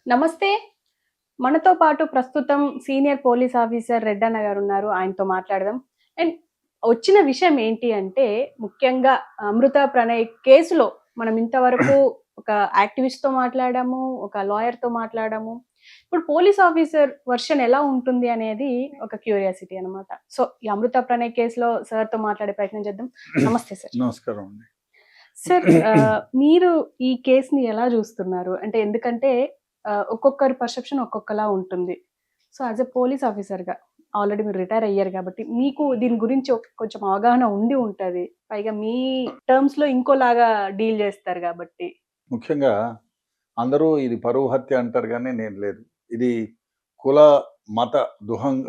నమస్తే. మనతో పాటు ప్రస్తుతం సీనియర్ పోలీస్ ఆఫీసర్ రెడ్డన్న గారున్నారు. ఆయనతో మాట్లాడదాం. అండ్ వచ్చిన విషయం ఏంటి అంటే, ముఖ్యంగా అమృత ప్రణయ్ కేసులో మనం ఇంతవరకు ఒక యాక్టివిస్ట్‌తో మాట్లాడాము, ఒక లాయర్‌తో మాట్లాడాము. ఇప్పుడు పోలీస్ ఆఫీసర్ వర్షన్ ఎలా ఉంటుంది అనేది ఒక క్యూరియాసిటీ అన్నమాట. సో, ఈ అమృత ప్రణయ్ కేసులో సార్‌తో మాట్లాడే ప్రయత్నం చేద్దాం. నమస్తే సార్. నమస్కారం అండి. సార్ మీరు ఈ కేస్‌ని ఎలా జూస్తున్నారు? అంటే ఎందుకంటే ఒక్కొక్కరి పర్సెప్షన్ ఒక్కొక్కలా ఉంటుంది. సో, యాస్ ఎ పోలీస్ ఆఫీసర్‌గా ఆల్రెడీ మీరు రిటైర్ అయ్యారు కాబట్టి మీకు దీని గురించి కొంచెం అవగాహన ఉండి ఉంటది. పైగా మీ టర్మ్స్‌లో ఇంకోలాగా డీల్ జేస్తారు గాబట్టి. ముఖ్యంగా అందరూ ఇది పరువు హత్య అంటారు గానీ నేను లేదు. ఇది కుల, మత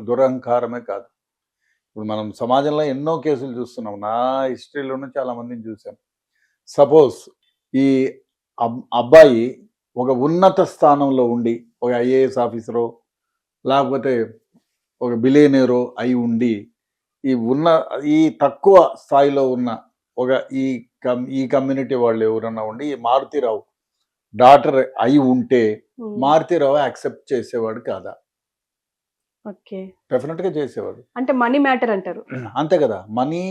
దురహంకారమే కాదు. ఇప్పుడు మనం సమాజంలో ఎన్నో కేసులు చూస్తున్నాం. నా హిస్టరీలోనే చాలా మందిని చూసాం. సపోజ్ ఈ అబ్బాయి ఒక ఉన్నత స్థానంలో ఉండి, ఒక ఐఏఎస్ ఆఫీసరో, లేకపోతే ఒక బిలియనీరో అయి ఉండి, ఈ తక్కువ స్థాయిలో ఉన్న ఒక ఈ కమ్యూనిటీ వాళ్ళు ఎవరన్నా ఉండి, ఈ మారుతీరావు డాటర్ అయి ఉంటే, మారుతీరావు యాక్సెప్ట్ చేసేవాడు కాదా? ఓకే. డెఫినెట్‌గా చేసేవాడు. అంటే మనీ మ్యాటర్ అంటారు. అంతే కదా! మనీ,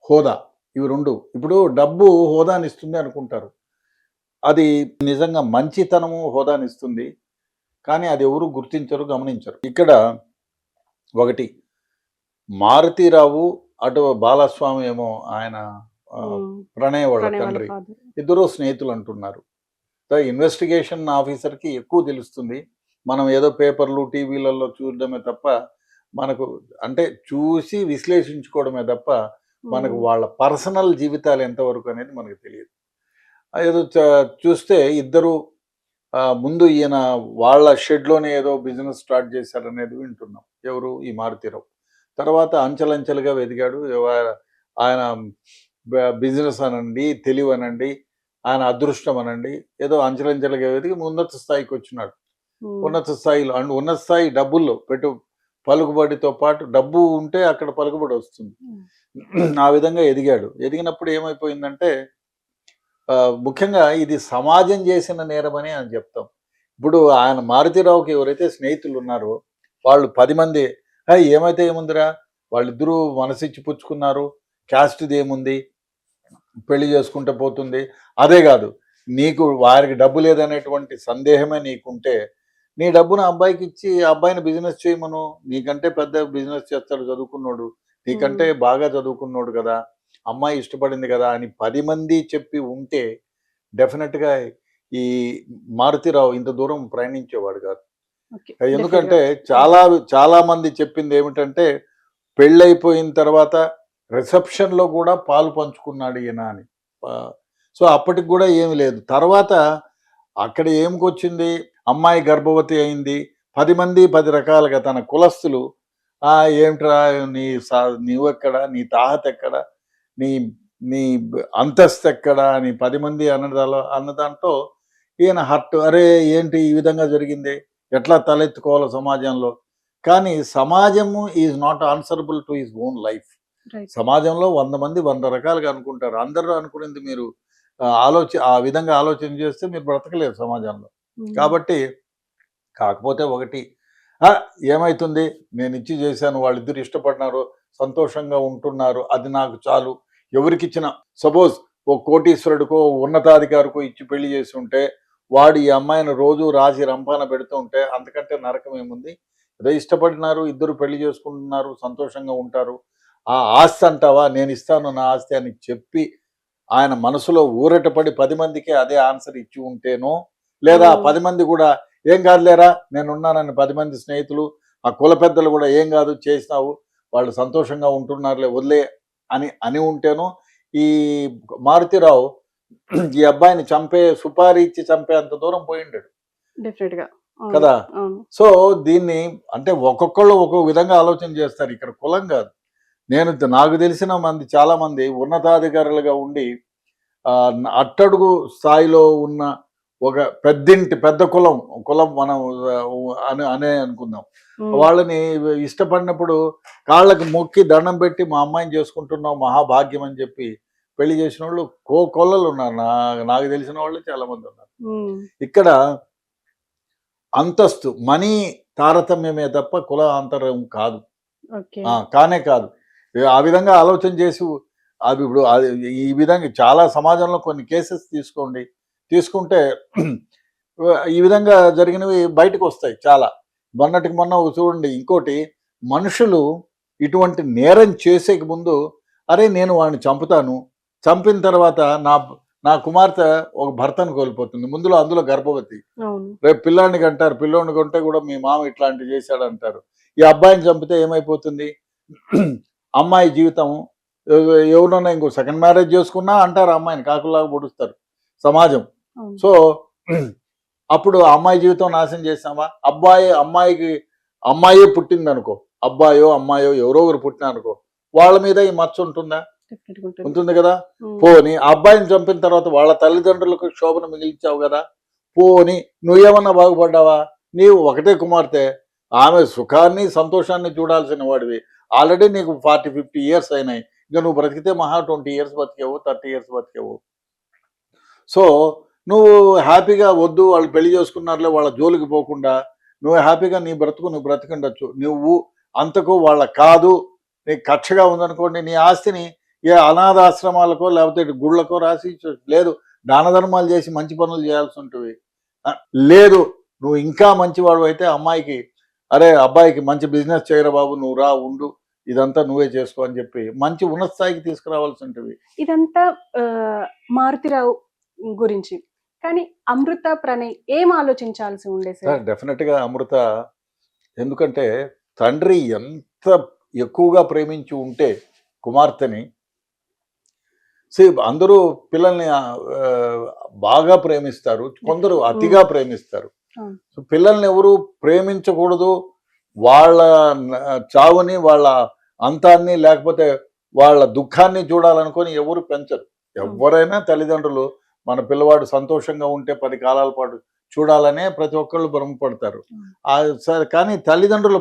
హోదా ఇవి 2. ఇప్పుడు డబ్బు హోదానిస్తుంది అనుకుంటారు. అది నిజంగా మంచితనము హోదానిస్తుంది. కానీ అది ఎవరు గుర్తించరు, గమనించరు. ఇక్కడ ఒకటి మారుతీరావు, అటు బాలస్వామి ఏమో ఆయన ప్రణయ్ వాళ్ళ తండ్రి. ఇద్దరు స్నేహితులు అంటున్నారు. ఇన్వెస్టిగేషన్ ఆఫీసర్‌కి ఎక్కువ తెలుస్తుంది. మనం ఏదో పేపర్లు, టీవీలలో చూడడమే తప్ప, మనకు అంటే చూసి విశ్లేషించుకోవడమే తప్ప, మనకు వాళ్ళ పర్సనల్ జీవితాలు ఎంతవరకు అనేది మనకు తెలియదు. ఏదో చూస్తే ఇద్దరు ముందు ఈయన వాళ్ళ షెడ్‌లోనే ఏదో బిజినెస్ స్టార్ట్ చేశారనేది వింటున్నాం. ఎవరు? ఈ మారుతీరావు. తర్వాత అంచెలంచెలుగా వెదిగాడు. ఆయన బిజినెస్ అనండి, తెలివనండి, ఆయన అదృష్టం అనండి, ఏదో అంచెలంచెలుగా వెదిగి ఉన్నత స్థాయికి వచ్చినాడు. ఉన్నత స్థాయిలో ఉన్నత స్థాయి డబ్బుల్లో పలుకుబడితో పాటు డబ్బు ఉంటే అక్కడ పలుకుబడి వస్తుంది. ఆ విధంగా ఎదిగాడు. ఎదిగినప్పుడు ఏమైపోయిందంటే, ముఖ్యంగా ఇది సమాజం చేసిన నేరమని అని చెప్తాం. ఇప్పుడు ఆయన మారుతీరావుకి ఎవరైతే స్నేహితులు ఉన్నారో వాళ్ళు 10 మంది ఏమైతే ఏముందిరా, వాళ్ళిద్దరూ మనసిచ్చి పుచ్చుకున్నారు, క్యాస్ట్ది ఏముంది, పెళ్లి చేసుకుంటే పోతుంది. అదే కాదు, నీకు వారికి డబ్బు లేదనేటువంటి సందేహమే నీకుంటే, నీ డబ్బును అబ్బాయికి ఇచ్చి అబ్బాయిని బిజినెస్ చేయమను. నీకంటే పెద్ద బిజినెస్ చేస్తాడు, చదువుకున్నాడు, నీకంటే బాగా చదువుకున్నాడు కదా, అమ్మాయి ఇష్టపడింది కదా అని 10 మంది చెప్పి ఉంటే డెఫినెట్గా ఈ మారుతీరావు ఇంత దూరం ప్రయాణించేవాడు కాదు. ఎందుకంటే చాలా మంది చెప్పింది ఏమిటంటే, పెళ్ళైపోయిన తర్వాత రిసెప్షన్లో కూడా పాలు పంచుకున్నాడు ఈయన అని. సో అప్పటికి కూడా ఏమి లేదు. తర్వాత అక్కడ ఏమికొచ్చింది, అమ్మాయి గర్భవతి అయింది. 10 మంది 10 రకాలుగా తన కులస్తులు ఏమిట్రా నువ్వెక్కడ, నీ తాహత ఎక్కడ, నీ నీ అంతస్తు ఎక్కడ అని 10 మంది అన్నదాంట్లో ఈయన హర్ట్. అరే ఏంటి ఈ విధంగా జరిగింది, ఎట్లా తలెత్తుకోవాలో సమాజంలో. కానీ సమాజము is not answerable to his own life. సమాజంలో 100 మంది 100 రకాలుగా అనుకుంటారు. అందరూ అనుకునేది మీరు ఆ విధంగా ఆలోచన చేస్తే మీరు బ్రతకలేరు సమాజంలో. కాబట్టి కాకపోతే ఒకటి, ఏమైతుంది, నేను ఇచ్చి చేశాను, వాళ్ళిద్దరు ఇష్టపడినారు, సంతోషంగా ఉంటున్నారు, అది నాకు చాలు. ఎవరికిచ్చిన, సపోజ్ ఓ కోటీశ్వరుడికో ఉన్నతాధికారికో ఇచ్చి పెళ్లి చేసి ఉంటే, వాడు ఈ అమ్మాయిని రోజు రాసి రంపాన పెడుతూ ఉంటే అంతకంటే నరకం ఏముంది? ఏదో ఇష్టపడినారు, ఇద్దరు పెళ్లి చేసుకుంటున్నారు, సంతోషంగా ఉంటారు. ఆ ఆస్తి అంటావా, నేను ఇస్తాను నా ఆస్తి అని చెప్పి ఆయన మనసులో ఊరటపడి 10 మందికి అదే ఆన్సర్ ఇచ్చి ఉంటేనో, లేదా 10 మంది కూడా ఏం కాదులేరా నేనున్నానని 10 మంది స్నేహితులు, ఆ కుల పెద్దలు కూడా ఏం కాదు చేసినావు, వాళ్ళు సంతోషంగా ఉంటున్నారులే వదిలే అని ఉంటేనో, ఈ మారుతీరావు ఈ అబ్బాయిని సుపారీ ఇచ్చి చంపే అంత దూరం పోయిండాడు కదా. సో దీన్ని అంటే ఒక్కొక్కళ్ళు ఒక్కొక్క విధంగా ఆలోచన చేస్తారు. ఇక్కడ కులం కాదు. నాకు తెలిసిన చాలా మంది ఉన్నతాధికారులుగా ఉండి అట్టడుగు స్థాయిలో ఉన్న ఒక పెద్ద కులం మనం అనే అనుకుందాం. వాళ్ళని ఇష్టపడినప్పుడు కాళ్ళకి మొక్కి దండం పెట్టి మా అమ్మాయిని చేసుకుంటున్నాం మహాభాగ్యం అని చెప్పి పెళ్లి చేసిన వాళ్ళు కొల్లలు ఉన్నారు. నాకు తెలిసిన వాళ్ళు చాలా మంది ఉన్నారు. ఇక్కడ అంతస్తు మనీ తారతమ్యమే తప్ప కుల అంతరం కాదు. ఓకే. కానే కాదు. ఆ విధంగా ఆలోచన చేసి అది ఇప్పుడు అది ఈ విధంగా చాలా సమాజంలో కొన్ని కేసెస్ తీసుకోండి. తీసుకుంటే ఈ విధంగా జరిగినవి బయటకొస్తాయి చాలా. మొన్నటికి మొన్న ఒక చూడండి ఇంకోటి మనుషులు ఇటువంటి నేరం చేసేక ముందు అరే! నేను వాడిని చంపుతాను. చంపిన తర్వాత నా నా కుమార్తె ఒక భర్తను కోల్పోతుంది. అందులో గర్భవతి. అవును. రేపు పిల్లాడిని కంటారు. పిల్లోడిని కంటే కూడా మీ మామ ఇట్లాంటివి చేశాడంటారు. ఈ అబ్బాయిని చంపితే ఏమైపోతుంది? అమ్మాయి జీవితం ఎవరినైనా ఇంకో సెకండ్ మ్యారేజ్ చేసుకున్నా అంటారు అమ్మాయిని కాకుల్లాగా పొడుస్తారు సమాజం. అవును. సో అప్పుడు ఆ అమ్మాయి జీవితం నాశనం చేసామా? అమ్మాయికి అమ్మాయే పుట్టిందనుకో, అబ్బాయో అమ్మాయో ఎవరో ఒకరు పుట్టినారనుకో, వాళ్ళ మీద ఈ మచ్చ ఉంటుందా? డెఫినెట్‌గా ఉంటుంది. ఉంటుంది కదా. హ్మ్. పోనీ ఆ అబ్బాయిని చంపిన తర్వాత వాళ్ళ తల్లిదండ్రులకు శోభను మిగిల్చావు కదా. పోనీ నువ్వేమన్నా బాగుపడ్డావా? నీవు ఒకటే కుమార్తె, ఆమె సుఖాన్ని సంతోషాన్ని చూడాల్సిన వాడివి. ఆల్రెడీ నీకు 40-50 ఇయర్స్ అయినాయి. ఇక నువ్వు బ్రతికితే మహా 20 ఇయర్స్ బతికేవు, 30 ఇయర్స్ బతికేవు. సో నువ్వు హ్యాపీగా వద్దు వాళ్ళు పెళ్లి చేసుకున్నారులే వాళ్ళ జోలికి పోకుండా నువ్వు హ్యాపీగా నీ బ్రతుకు నువ్వు బ్రతికుండొచ్చు. నువ్వు అంతకు వాళ్ళ కాదు నీకు కక్షగా ఉందనుకోండి, నీ ఆస్తిని ఏ అనాథాశ్రమాలకో లేకపోతే గుళ్ళకో రాసి లేదు దాన ధర్మాలు చేసి మంచి పనులు చేయాల్సి ఉంటుంది. లేదు నువ్వు ఇంకా మంచివాడు అయితే అమ్మాయికి అరే అబ్బాయికి మంచి బిజినెస్ చేయరా బాబు, నువ్వు రా ఉండు, ఇదంతా నువ్వే చేసుకో అని చెప్పి మంచి ఉన్నత స్థాయికి తీసుకురావాల్సి ఉంటుంది. ఇదంతా మారుతిరావు గురించి. కానీ అమృత, ప్రణయ్ ఏం ఆలోచించాల్సి ఉండే సార్? డెఫినెట్గా అమృత, ఎందుకంటే తండ్రి ఎంత ఎక్కువగా ప్రేమించి ఉంటే కుమార్తెని, అందరూ పిల్లల్ని బాగా ప్రేమిస్తారు, కొందరు అతిగా ప్రేమిస్తారు. సో పిల్లల్ని ఎవరు ప్రేమించకూడదు, వాళ్ళ చావుని వాళ్ళ అంతాన్ని లేకపోతే వాళ్ళ దుఃఖాన్ని చూడాలనుకొని ఎవరు పెంచరు. ఎవరైనా తల్లిదండ్రులు మన పిల్లవాడు సంతోషంగా ఉంటే 10 కాలాల పాటు చూడాలనే ప్రతి ఒక్కళ్ళు భ్రమపడతారు. సరే కానీ తల్లిదండ్రులు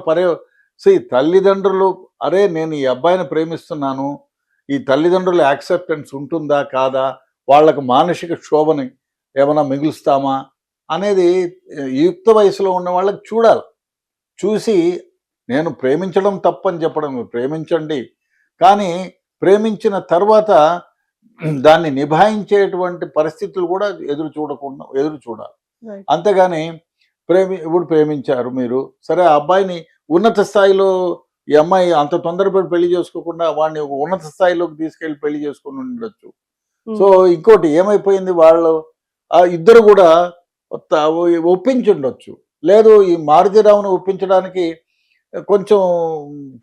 అరే నేను ఈ అబ్బాయిని ప్రేమిస్తున్నాను, ఈ తల్లిదండ్రుల యాక్సెప్టెన్స్ ఉంటుందా కాదా, వాళ్ళకు మానసిక క్షోభని ఏమైనా మిగులుస్తామా అనేది యుక్త వయసులో ఉన్న వాళ్ళకి చూడాలి. చూసి నేను ప్రేమించడం తప్పని చెప్పడం, ప్రేమించండి కానీ ప్రేమించిన తర్వాత దాన్ని నిభాయించేటువంటి పరిస్థితులు కూడా ఎదురు చూడాలి. అంతేగాని ఇప్పుడు ప్రేమించారు మీరు, సరే ఆ అబ్బాయిని ఉన్నత స్థాయిలో ఈ అమ్మాయి అంత తొందరపడి పెళ్లి చేసుకోకుండా వాడిని ఉన్నత స్థాయిలోకి తీసుకెళ్లి పెళ్లి చేసుకుని ఉండొచ్చు. సో ఇంకోటి ఏమైపోయింది, వాళ్ళు ఇద్దరు కూడా ఒప్పించుండొచ్చు. లేదు ఈ మారుతిరావును ఒప్పించడానికి కొంచెం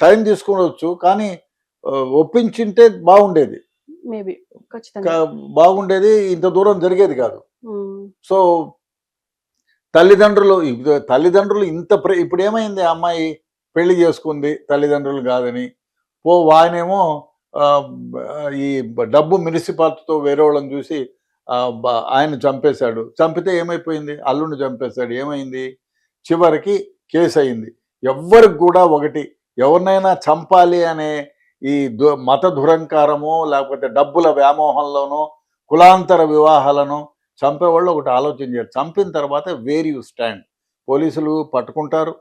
టైం తీసుకునవచ్చు, కానీ ఒప్పించింటే బాగుండేది, మేబీ ఖచ్చితంగా బాగుండేది, ఇంత దూరం జరిగేది కాదు. సో తల్లిదండ్రులు ఇప్పుడు ఏమైంది, అమ్మాయి పెళ్లి చేసుకుంది తల్లిదండ్రులు కాదని, ఆయనేమో ఈ డబ్బు మున్సిపాలిటీతో వేరే వాళ్ళని చూసి ఆయన చంపేశాడు. చంపితే ఏమైపోయింది, అల్లుడిని చంపేశాడు, ఏమైంది, చివరికి కేసు అయింది. ఎవ్వరికి కూడా ఎవరినైనా చంపాలి అనే ఈ మత దురంకారమో లేకపోతే డబ్బుల వ్యామోహంలోనో కులాంతర వివాహాలను చంపేవాళ్ళు ఒకటి ఆలోచన చేయరు. చంపిన తర్వాత వేర్ యూ స్టాండ్, పోలీసులు పట్టుకుంటారు,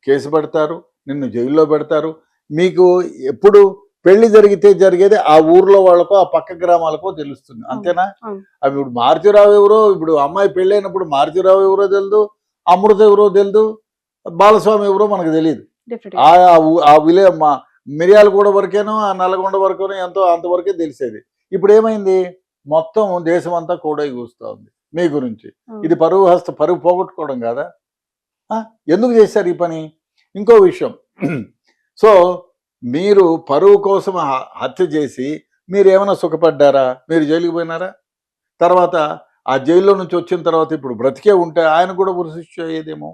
కేసు పెడతారు, నిన్ను జైల్లో పెడతారు. మీకు ఎప్పుడు పెళ్లి జరిగేది ఆ ఊర్లో వాళ్ళకో ఆ పక్క గ్రామాలకో తెలుస్తుంది, అంతేనా? అవి ఇప్పుడు మారుతిరావు ఎవరో, ఇప్పుడు అమ్మాయి పెళ్ళైనప్పుడు మారుతిరావు ఎవరో తెలియదు, అమృత ఎవరో తెలియదు, బాలస్వామి ఎవరో మనకు తెలియదు. మా మిర్యాలగూడ వరకేనో ఆ నల్గొండ వరకేనో ఎంతో అంతవరకే తెలిసేది. ఇప్పుడు ఏమైంది, మొత్తం దేశం అంతా కూడా కూస్తూ ఉంది మీ గురించి. ఇది పరువు పోగొట్టుకోవడం కాదా? ఎందుకు చేశారు ఈ పని? ఇంకో విషయం, సో మీరు పరువు కోసం హత్య చేసి మీరు ఏమైనా సుఖపడ్డారా? మీరు జైలుకి పోయినారా? తర్వాత ఆ జైల్లో నుంచి వచ్చిన తర్వాత ఇప్పుడు బ్రతికే ఉంటే ఆయన కూడా ఉరిశిక్ష అయ్యేదేమో.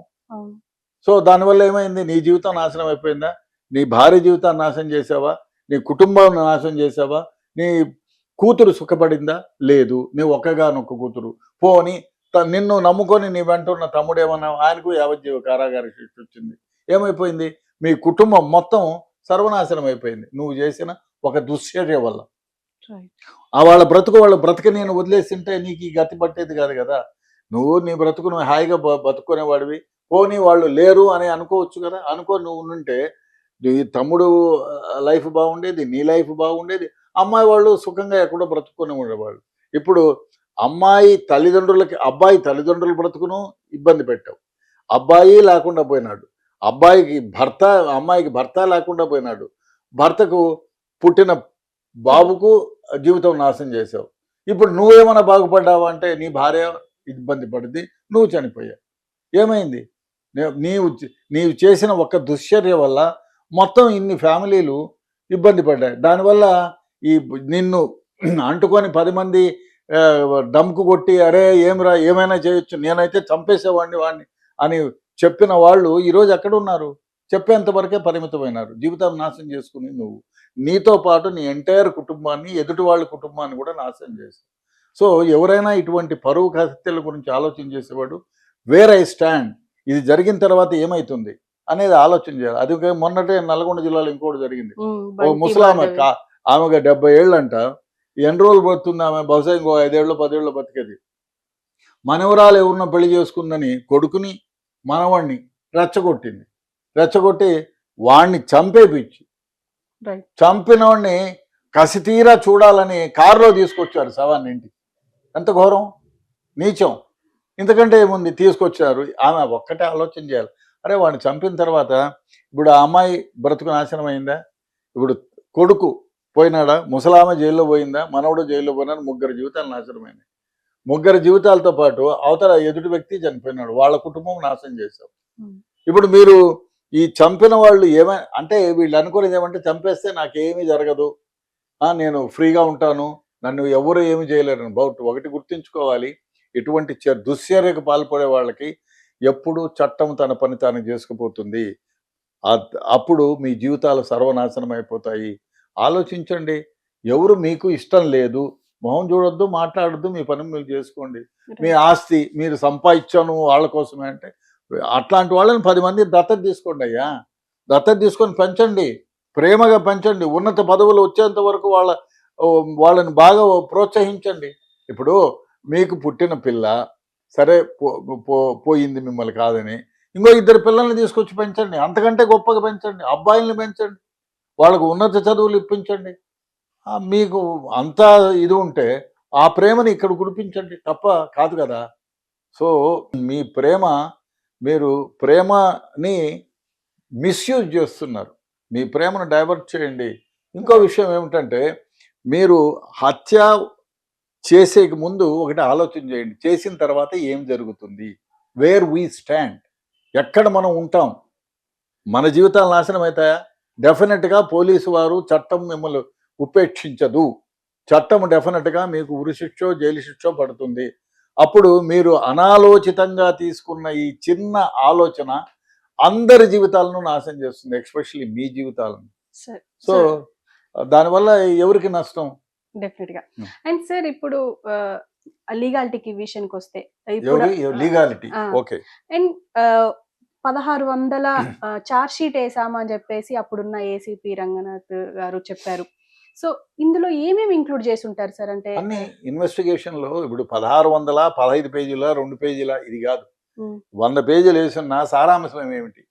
సో దానివల్ల ఏమైంది, నీ జీవితం నాశనం అయిపోయిందా? నీ భార్య జీవితాన్ని నాశనం చేసావా? నీ కుటుంబాన్ని నాశనం చేసావా? నీ కూతురు సుఖపడిందా? లేదు. నీ ఒక్కగానొక్క కూతురు. పోని నిన్ను నమ్ముకొని నీ వెంట ఉన్న తమ్ముడు ఏమన్నా, ఆయనకు యావజ్జీవ కారాగార శిక్ష వచ్చింది. ఏమైపోయింది, మీ కుటుంబం మొత్తం సర్వనాశనం అయిపోయింది నువ్వు చేసిన ఒక దుశ్చర్య వల్ల. వాళ్ళ బ్రతుకు నేను వదిలేసింటే నీకు ఈ గతి పట్టేది కాదు కదా. నువ్వు నీ బ్రతుకు నువ్వు హాయిగా బతుకునేవాడివి. పోనీ వాళ్ళు లేరు అని అనుకోవచ్చు కదా! అనుకోని నువ్వు ఉండుంటే నీ తమ్ముడు లైఫ్ బాగుండేది. నీ లైఫ్ బాగుండేది. అమ్మాయి వాళ్ళు సుఖంగా ఎక్కడో బ్రతుకుని ఉండేవాళ్ళు. ఇప్పుడు అబ్బాయి తల్లిదండ్రుల బ్రతుకును ఇబ్బంది పెట్టావు. అబ్బాయి లేకుండా పోయినాడు. అమ్మాయికి భర్త లేకుండా పోయినాడు. భర్తకు పుట్టిన బాబుకు జీవితం నాశనం చేసావు. ఇప్పుడు నువ్వేమైనా బాగుపడ్డావా అంటే నీ భార్య ఇబ్బంది పడింది, నువ్వు చనిపోయావు. ఏమైంది? నీవు చేసిన ఒక దుశ్చర్య వల్ల మొత్తం ఇన్ని ఫ్యామిలీలు ఇబ్బంది పడ్డాయి. దానివల్ల నిన్ను అంటుకొని 10 మంది డమ్కు కొట్టి అరే ఏమిరా ఏమైనా చేయొచ్చు, నేనైతే చంపేసేవాడిని వాడిని అని చెప్పిన వాళ్ళు ఈరోజు ఎక్కడున్నారు? చెప్పేంత వరకే పరిమితమైనారు. జీవితాన్ని నాశనం చేసుకుని నువ్వు నీతో పాటు నీ ఎంటైర్ కుటుంబాన్ని, ఎదుటి వాళ్ళ కుటుంబాన్ని కూడా నాశనం చేశావు. సో ఎవరైనా ఇటువంటి పరువు హత్యల గురించి ఆలోచన చేసేవాడు వేర్ ఐ స్టాండ్, ఇది జరిగిన తర్వాత ఏమైతుంది అనేది ఆలోచన చేయాలి. అది మొన్నటే నల్గొండ జిల్లాలో ఇంకోటి జరిగింది. ఓ ముసలామె ఆమెకు 70 ఏళ్ళంట. ఎన్ని రోజులు బతుకుతుంది ఆమె? బహుశా ఇంకో 5 ఏళ్ళు 10 ఏళ్ళు బతికేది. మనవరాలు ఎవరినో పెళ్లి చేసుకుందని కొడుకుని మనవాణ్ణి రెచ్చగొట్టి వాణ్ణి చంపేపిచ్చి, చంపిన వాడిని కసి తీరా చూడాలని కారులో తీసుకొచ్చారు శవాన్ని ఇంటికి. ఎంత ఘోరం, నీచం! ఇంతకంటే ఏముంది? తీసుకొచ్చారు. ఆమె ఒక్కటే ఆలోచన చేయాలి, అరే వాడిని చంపిన తర్వాత ఇప్పుడు ఆ అమ్మాయి బ్రతుకు నాశనం అయిందా? ఇప్పుడు కొడుకు పోయినాడా? ముసలామె జైల్లో పోయిందా? మనవడు జైల్లో పోయినాడు. 3 జీవితాలు నాశనమైనాయి. 3 జీవితాలతో పాటు అవతల ఎదుటి వ్యక్తి చనిపోయినాడు. వాళ్ళ కుటుంబం నాశనం చేశావు. ఇప్పుడు మీరు ఈ చంపిన వాళ్ళు అంటే వీళ్ళు అనుకునేది ఏమంటే, చంపేస్తే నాకేమీ జరగదు, నేను ఫ్రీగా ఉంటాను, నన్ను ఎవరు ఏమి చేయలేరు. ఒకటి గుర్తుంచుకోవాలి, ఇటువంటి దుశ్చర్యకు పాల్పడే వాళ్ళకి ఎప్పుడు చట్టం తన పని తాను చేసుకుపోతుంది. అప్పుడు మీ జీవితాలు సర్వనాశనం అయిపోతాయి. ఆలోచించండి. ఎవరు మీకు ఇష్టం లేదు, మొహం చూడొద్దు, మాట్లాడొద్దు, మీ పని మీరు చేసుకోండి. మీ ఆస్తి మీరు సంపాదించాను వాళ్ళ కోసమే అంటే అట్లాంటి వాళ్ళని 10 మంది దత్తత తీసుకోండి అయ్యా. దత్తత తీసుకొని పెంచండి, ప్రేమగా పెంచండి. ఉన్నత పదవులు వచ్చేంత వరకు వాళ్ళని బాగా ప్రోత్సహించండి. ఇప్పుడు మీకు పుట్టిన పిల్ల సరే పోయింది మిమ్మల్ని కాదని, ఇంకో 2 పిల్లల్ని తీసుకొచ్చి పెంచండి. అంతకంటే గొప్పగా పెంచండి. అబ్బాయిల్ని పెంచండి, వాళ్ళకు ఉన్నత చదువులు ఇప్పించండి. మీకు అంతా ఇది ఉంటే ఆ ప్రేమని ఇక్కడ కురిపించండి, తప్ప కాదు కదా. సో మీరు ప్రేమని మిస్యూజ్ చేస్తున్నారు. మీ ప్రేమను డైవర్ట్ చేయండి. ఇంకో విషయం ఏమిటంటే, మీరు హత్య చేసేకి ముందు ఒకటి ఆలోచన చేయండి, చేసిన తర్వాత ఏం జరుగుతుంది, వేర్ వీ స్టాండ్, ఎక్కడ మనం ఉంటాం, మన జీవితాలు నాశనం అవుతాయా? డెఫినెట్గా పోలీసు వారు, చట్టం మిమ్మల్ని ఉపేక్షించదు. చట్టం డెఫినెట్గా మీకు ఉరిశిక్షో జైలు శిక్షో పడుతుంది. అప్పుడు మీరు అనాలోచితంగా తీసుకున్న ఈ చిన్న ఆలోచన అందరి జీవితాలను నాశనం చేస్తుంది, ఎస్పెషల్లీ మీ జీవితాలను. సో దానివల్ల ఎవరికి నష్టం? డెఫినెట్ గా. అండ్ సార్ ఇప్పుడు లీగాలిటీకి విషయానికి వస్తే, legality okay, and 1600 charge sheet వేసామని చెప్పేసి అప్పుడున్న ఏసీపీ రంగనాథ్ గారు చెప్పారు. సో ఇందులో ఏమేమి ఇంక్లూడ్ చేసి ఉంటారు సార్? అంటే అన్ని ఇన్వెస్టిగేషన్ లో ఇప్పుడు 1600 15 పేజీల 2 పేజీల ఇది కాదు, 100 పేజీలు వేసున్న సారాంశం ఏమిటి?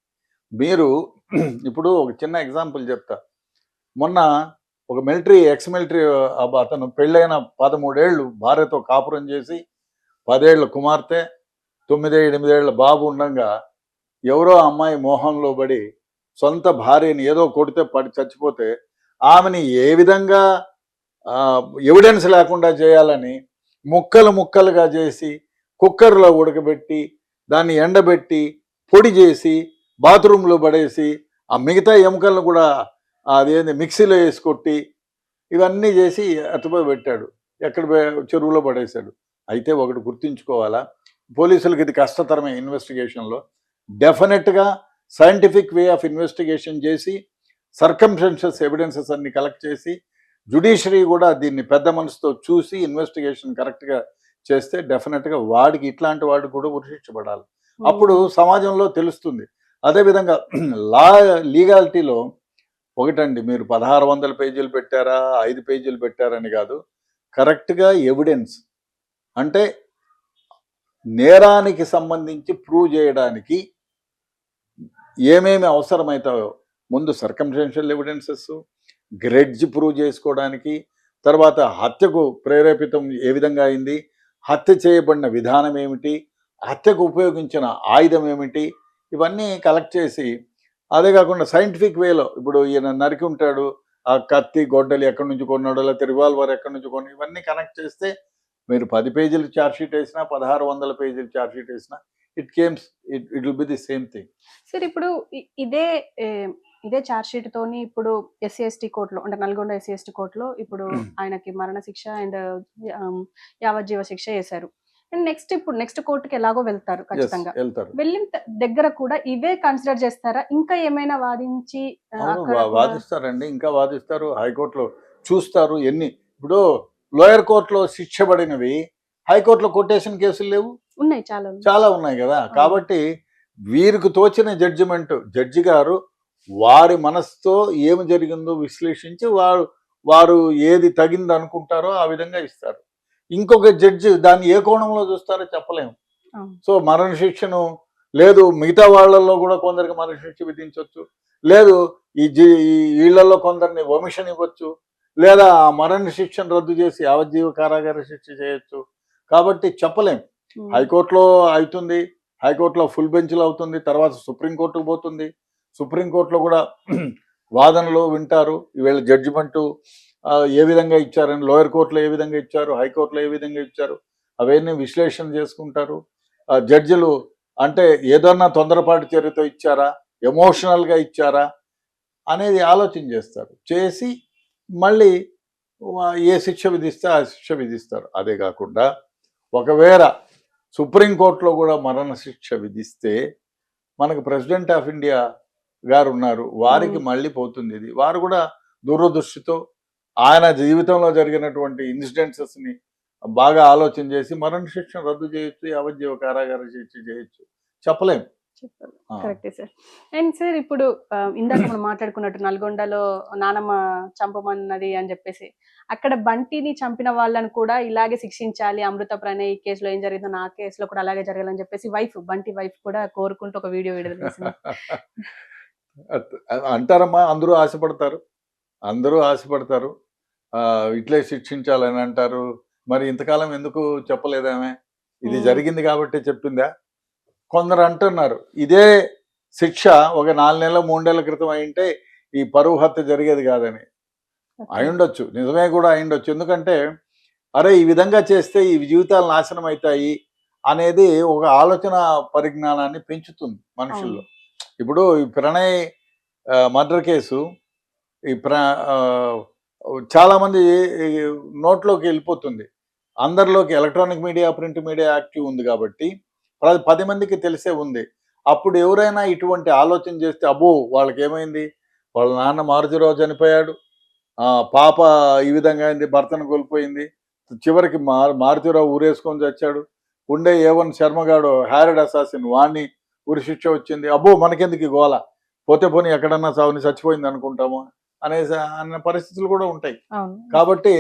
మీరు ఇప్పుడు ఒక చిన్న ఎగ్జాంపుల్ చెప్తా. మొన్న ఒక ఎక్స్ మిలిటరీ అతను పెళ్ళైన 13 ఏళ్ళు భార్యతో కాపురం చేసి 10 ఏళ్ళ కుమార్తె 9-8 ఏళ్ళ బాబు ఉండగా ఎవరో అమ్మాయి మోహంలో పడి సొంత భార్యని ఏదో కొడితే పడి చచ్చిపోతే ఆమెని ఏ విధంగా ఎవిడెన్స్ లేకుండా చేయాలని ముక్కలుగా చేసి కుక్కర్లో ఉడకబెట్టి దాన్ని ఎండబెట్టి పొడి చేసి బాత్రూంలో పడేసి ఆ మిగతా ఎముకలను కూడా అదేంది మిక్సీలో వేసి కొట్టి ఇవన్నీ చేసి ఎత్తపోయి పెట్టాడు, ఎక్కడ చెరువులో పడేశాడు. అయితే ఒకటి గుర్తుంచుకోవాలా, పోలీసులకు ఇది కష్టతరమే. ఇన్వెస్టిగేషన్లో డెఫినెట్గా సైంటిఫిక్ వే ఆఫ్ ఇన్వెస్టిగేషన్ చేసి సర్కమ్స్టెన్షియస్ ఎవిడెన్సెస్ అన్ని కలెక్ట్ చేసి జ్యుడిషియరీ కూడా దీన్ని పెద్ద మనసుతో చూసి ఇన్వెస్టిగేషన్ కరెక్ట్గా చేస్తే డెఫినెట్గా వాడికి, ఇట్లాంటి వాడికి కూడా ఉరిశిక్షపడాలి. అప్పుడు సమాజంలో తెలుస్తుంది. అదేవిధంగా లీగాలిటీలో ఒకటండి, మీరు 1600 పేజీలు పెట్టారా 5 పేజీలు పెట్టారని కాదు, కరెక్ట్గా ఎవిడెన్స్ అంటే నేరానికి సంబంధించి ప్రూవ్ చేయడానికి ఏమేమి అవసరమవుతాయో ముందు సర్కమ్స్టెన్షియల్ ఎవిడెన్సెస్, గ్రెడ్జ్ ప్రూవ్ చేసుకోవడానికి, తర్వాత హత్యకు ప్రేరేపితం ఏ విధంగా అయింది, హత్య చేయబడిన విధానం ఏమిటి, హత్యకు ఉపయోగించిన ఆయుధం ఏమిటి, ఇవన్నీ కలెక్ట్ చేసి, అదే కాకుండా సైంటిఫిక్ వేలో ఇప్పుడు ఈయన నరికి ఉంటాడు, ఆ కత్తి గొడ్డలి ఎక్కడి నుంచి కొన్నాడో లేకపోతే రివాల్వర్ ఎక్కడి నుంచి కొన్నాడు, ఇవన్నీ కనెక్ట్ చేస్తే మీరు 10 పేజీలు ఛార్జ్షీట్ వేసినా 1600 పేజీలు ఛార్జ్షీట్ వేసినా it will be the same thing. Sir ఇప్పుడు ఇదే ఇదే ఛార్జ్ షీట్ తోని ఇప్పుడు ఎస్సీ/ఎస్టీ కోర్టులో అంటే నల్గొండ ఎస్సీ/ఎస్టీ కోర్టులో ఇప్పుడు ఆయనకి మరణ శిక్ష అండ్ యావజ్జీవ శిక్ష వేశారు. అండ్ నెక్స్ట్ కోర్టుకి ఎలాగో వెళ్తారు ఖచ్చితంగా. వెళ్తారు. వెళ్ళిన దగ్గర కూడా ఇవే కన్సిడర్ చేస్తారా? ఇంకా ఏమైనా వాదించి వాదిస్తారండి, ఇంకా వాదిస్తారు. హైకోర్టులో చూస్తారు ఎన్ని. ఇప్పుడు లోయర్ కోర్టులో శిక్ష పడినవి హైకోర్టులో కొటేషన్ కేసులు లేవు, ఉన్నాయి, చాలా ఉన్నాయి కదా. కాబట్టి వీరికి తోచిన జడ్జిమెంట్, జడ్జి గారు వారి మనసుతో ఏమి జరిగిందో విశ్లేషించి వారు ఏది తగింది అనుకుంటారో ఆ విధంగా ఇస్తారు. ఇంకొక జడ్జి దాన్ని ఏ కోణంలో చూస్తారో చెప్పలేము. సో మరణ శిక్షను లేదు, మిగతా వాళ్ళల్లో కూడా కొందరికి మరణ శిక్ష విధించవచ్చు, లేదు ఈ వీళ్ళల్లో కొందరిని వమిషన్ ఇవ్వచ్చు, లేదా మరణ శిక్షను రద్దు చేసి యావజ్జీవ కారాగార శిక్ష చేయొచ్చు. కాబట్టి చెప్పలేం. హైకోర్టులో అవుతుంది, హైకోర్టులో ఫుల్ బెంచ్లో అవుతుంది, తర్వాత సుప్రీంకోర్టుకు పోతుంది. సుప్రీంకోర్టులో కూడా వాదనలు వింటారు, వీళ్ళ జడ్జిమెంటు ఏ విధంగా ఇచ్చారని, లోయర్ కోర్టులో ఏ విధంగా ఇచ్చారు, హైకోర్టులో ఏ విధంగా ఇచ్చారు, అవన్నీ విశ్లేషణ చేసుకుంటారు. జడ్జిలు అంటే ఏదన్నా తొందరపాటు చర్యతో ఇచ్చారా, ఎమోషనల్గా ఇచ్చారా అనేది ఆలోచన చేస్తారు. చేసి మళ్ళీ ఏ శిక్ష విధిస్తే ఆ శిక్ష విధిస్తారు. అదే కాకుండా ఒకవేళ సుప్రీంకోర్టులో కూడా మరణ శిక్ష విధిస్తే మనకు ప్రెసిడెంట్ ఆఫ్ ఇండియా గారు ఉన్నారు, వారికి మళ్ళీ పోతుంది ఇది. వారు కూడా దూరదృష్టితో ఆయన జీవితంలో జరిగినటువంటి ఇన్సిడెంట్స్ని బాగా ఆలోచన చేసి మరణ శిక్షను రద్దు చేయొచ్చు, యావజ్జీవ కారాగార శిక్ష చేయొచ్చు, చెప్పలేం. కరెక్టే సార్. అండ్ సార్ ఇప్పుడు ఇందాక మనం మాట్లాడుకున్నట్టు నల్గొండలో నానమ్మ చంపమన్నది అని చెప్పేసి, అక్కడ బంటిని చంపిన వాళ్ళని కూడా ఇలాగే శిక్షించాలి, అమృత ప్రణయ్ కేసులో ఏం జరిగిందో నా కేసులో కూడా అలాగే జరగాలని చెప్పేసి బంటి వైఫ్ కూడా కోరుకుంటూ ఒక వీడియో విడుదల చేసింది. అంటారమ్మా, అందరూ ఆశపడతారు ఇట్లే శిక్షించాలని అంటారు. మరి ఇంతకాలం ఎందుకు చెప్పలేదామే? ఇది జరిగింది కాబట్టి చెప్పిందా? కొందరు అంటున్నారు ఇదే శిక్ష ఒక 4 నెలల 3 నెలల క్రితం అయింటే ఈ పరువు హత్య జరిగేది కాదని. అయిండొచ్చు, నిజమే కూడా అయిండొచ్చు. ఎందుకంటే అరే ఈ విధంగా చేస్తే ఈ జీవితాలు నాశనం అవుతాయి అనేది ఒక ఆలోచన పరిజ్ఞానాన్ని పెంచుతుంది మనుషుల్లో. ఇప్పుడు ఈ ప్రణయ్ మర్డర్ కేసు చాలామంది నోట్లోకి వెళ్ళిపోతుంది, అందరిలోకి. Electronic media, print media active ఉంది కాబట్టి 10 మందికి తెలిసే ఉంది. అప్పుడు ఎవరైనా ఇటువంటి ఆలోచన చేస్తే అబ్బో వాళ్ళకి ఏమైంది, వాళ్ళ నాన్న మారుతిరావు చనిపోయాడు, పాప ఈ విధంగా అయింది, భర్తను కోల్పోయింది, చివరికి మారుతిరావు ఊరేసుకొని చచ్చాడు, ఉండే A1 శర్మగాడు హ్యారెడ్ అసాసిన్, వాణ్ణి ఉరి శిక్ష వచ్చింది, అబ్బో మనకెందుకు గోల, పోతే పోనీ ఎక్కడన్నా సావుని చచ్చిపోయింది అనుకుంటాము అన్న పరిస్థితులు కూడా ఉంటాయి. కాబట్టి